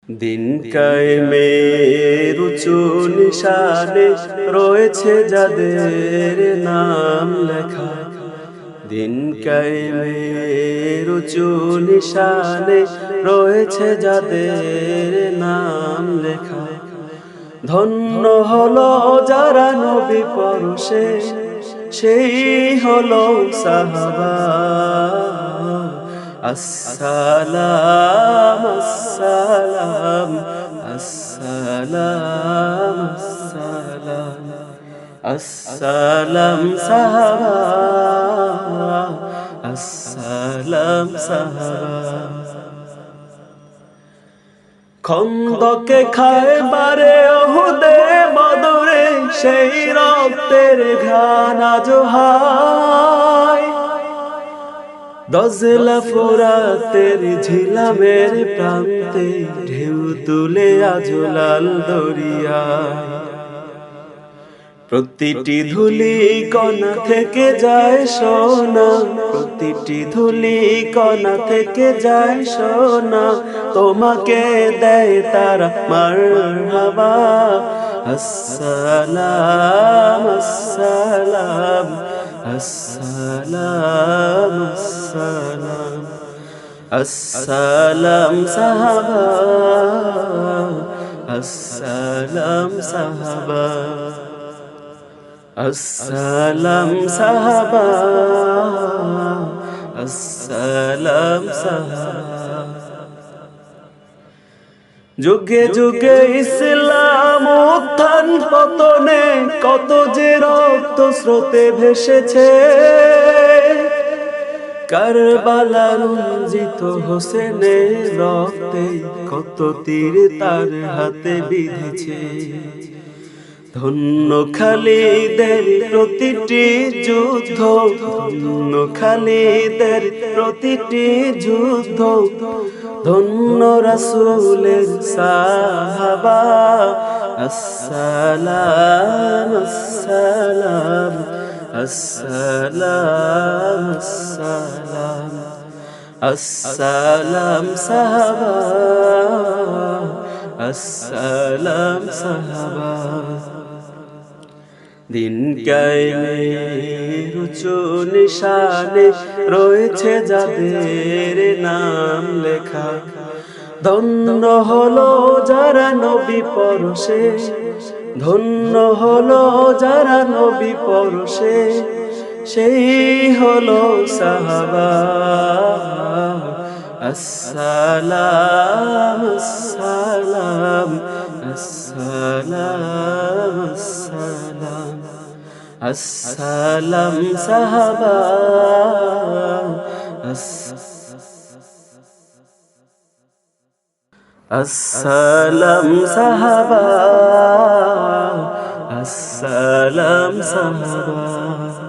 দিন কায়েমের উঁচু নিশানে রয়েছে যাদের নাম লেখা। দিন কায়েমের উঁচু নিশানে রয়েছে যাদের নাম লেখা। ধন্য হলো যারা নবী পরশে, সেই হলো সাহাবা। আসসালাম আসসালাম আসসালাম আসসালাম আসসালাম সাহাবা, আসসালাম সাহাবা। খন্দকে খায়বারে উহুদে বদরে সেই রক্তের ঘ্রাণ আজ হয়। দজলা ফোরাতের ঝিলামের প্রান্তে ঢেউ তুলে আজ লাল দরিয়ায়। প্রতিটি ধুলি কণা থেকে যায় সোনা, প্রতিটি ধুলি কণা থেকে যায় সোনা। তোমাকে দেয় তারা মারহাবা। আসসালাম আসসালাম আসসালাম আসসালাম আসসালাম সাহাবা, আসসালাম সাহাবা, আসসালাম সাহাবা, আসসালাম সাহাবা। যুগে যুগে ইসলাম উত্থান পতনে কত যে রক্ত স্রোতে ভেসেছে। কারবালা রঞ্জিত হোসেনের রক্তে কত তীর তার হাতে বিঁধেছে। ধন্য খালিদের প্রতিটি যুদ্ধ, ধন্য খালিদের প্রতিটি যুদ্ধ, ধন্য রাসূলের সাহাবা। আসসালাম আসসালাম আসসালাম আসসালাম আসসালাম সাহাবা, আসসালাম সাহাবা। দিন কায়েমের উঁচু নিশানে রয়েছে যাদের নাম লেখা। ধন্য হলো যারা নবী পরশে, ধন্য হলো যারা নবী পরশে, সেই হলো সাহাবা। আসসালাম আসসালাম আসসালাম আসসালাম আসসালাম সাহাবা, আসসালাম সাহাবা, আসসালাম সাহাবা।